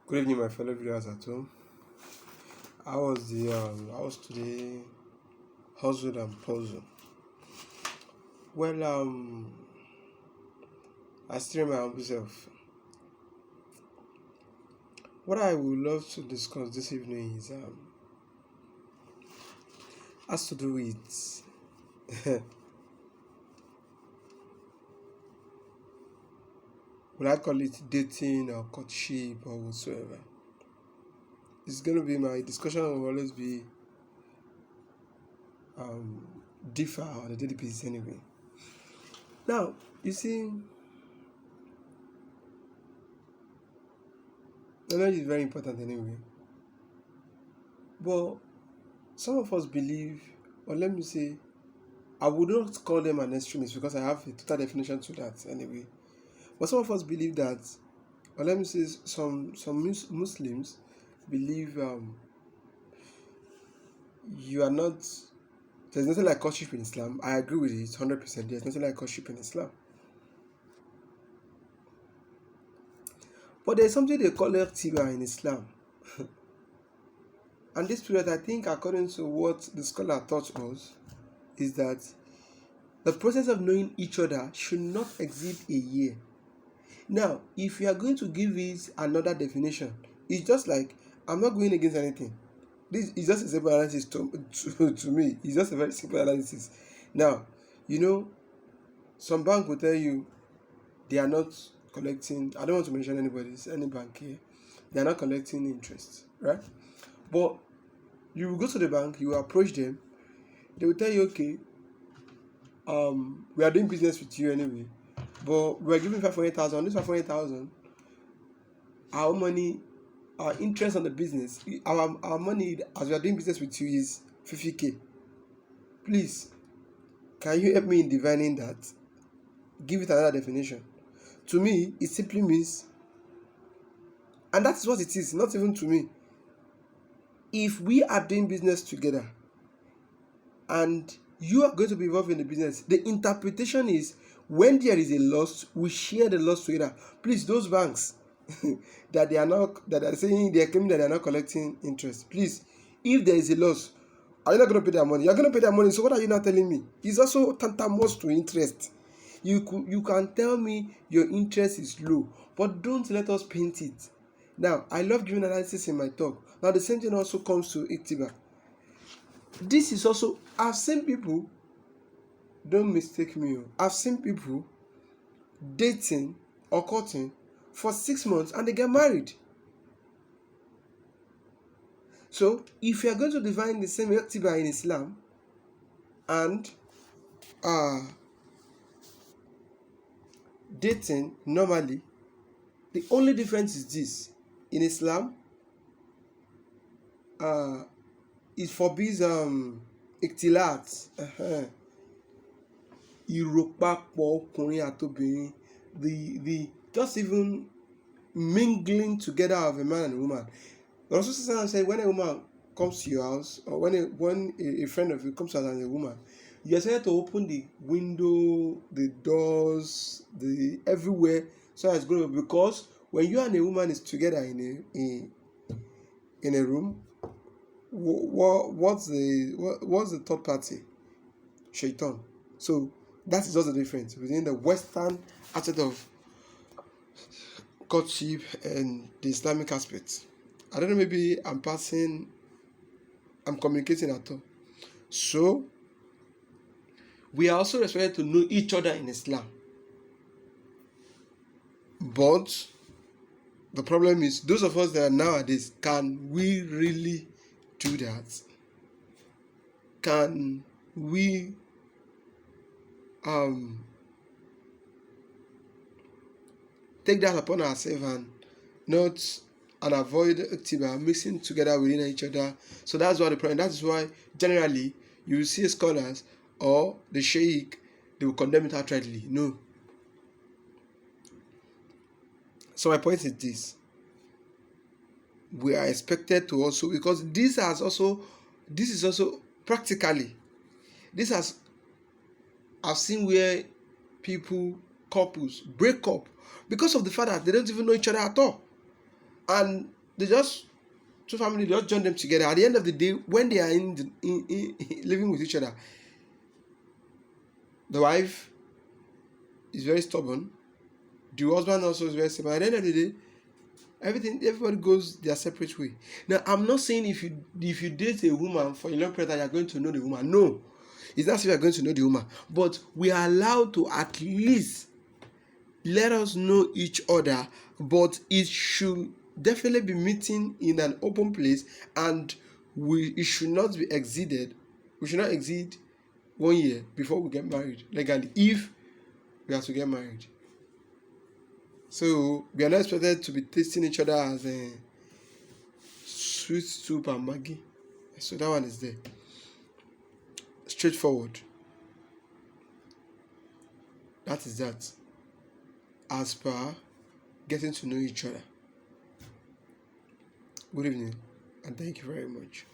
Good evening, my fellow viewers at home. How was today? Hustle and puzzle. Well, I still my humble self. What I would love to discuss this evening is has to do with would I call it dating or courtship or whatsoever. It's gonna be my discussion will always be um differ on a daily basis anyway. Now, you see, knowledge is very important anyway. But some of us believe, or let me say, I would not call them an extremist because I have a total definition to that anyway. But some of us believe that, or let me say, some Muslims believe you are not. There's nothing like courtship in Islam. I agree with it 100%. There's nothing like courtship in Islam. But there's something they call Etiba in Islam. And this period, I think, according to what the scholar taught us, is that the process of knowing each other should not exceed a year. Now, if you are going to give it another definition, it's just like I'm not going against anything. This is just a simple analysis to me. It's just a very simple analysis. Now, you know, some bank will tell you they are not collecting. I don't want to mention any bank here. They are not collecting interest, right? But you will go to the bank, you will approach them. They will tell you, okay, we are doing business with you anyway, but we are giving 500,000. This 500,000, our money, our interest on the business, our money as we are doing business with you is 50k. Please, can you help me in defining that? Give it another definition. To me, it simply means, and that's what it is, not even to me. If we are doing business together and you are going to be involved in the business, the interpretation is when there is a loss, we share the loss together. Please, those banks that are saying they are claiming that they are not collecting interest. Please, if there is a loss, are you not going to pay their money? You are going to pay their money. So what are you not telling me? It's also tantamount to interest. You can tell me your interest is low, but don't let us paint it. Now, I love giving analysis in my talk. Now, the same thing also comes to Etiba. This is also, I've seen people, don't mistake me, I've seen people dating or courting for 6 months and they get married. So, if you are going to define the same Etiba in Islam and dating normally, the only difference is this: in Islam, it forbids ikhtilat, ìròpapọ̀ ọkùnrin àtobìnrin, the just even mingling together of a man and a woman. The Rasul said, when a woman comes to your house, or when a friend of you comes to us as a woman, you are supposed to open the window, the doors, the everywhere, so it's going to, because when you and a woman is together in a room, what's the third party? Shaitan. So that is just the difference within the Western aspect of courtship and the Islamic aspect. I don't know, maybe I'm communicating at all. So we are also expected to know each other in Islam. But the problem is, those of us that are nowadays, can we really do that? Can we take that upon ourselves and avoid mixing together within each other? So that's what the problem. That is why generally you will see scholars or the sheikh, they will condemn it outrightly. No. So my point is this: we are expected to also, because this is also practically, I've seen where couples break up because of the fact that they don't even know each other at all. And They just two family just join them together. At the end of the day, when they are living with each other, the wife is very stubborn. The husband also is very stubborn. At the end of the day, everybody goes their separate way. Now, I'm not saying if you date a woman for a long period, you're going to know the woman. No, it's not if you're going to know the woman, but we are allowed to at least let us know each other. But it should definitely be meeting in an open place, and it should not be exceeded. We should not exceed 1 year before we get married legally, if we are to get married. So we are not expected to be tasting each other as a sweet soup and Maggi. So that one is there. Straightforward. That is that. As per getting to know each other. Good evening, and thank you very much.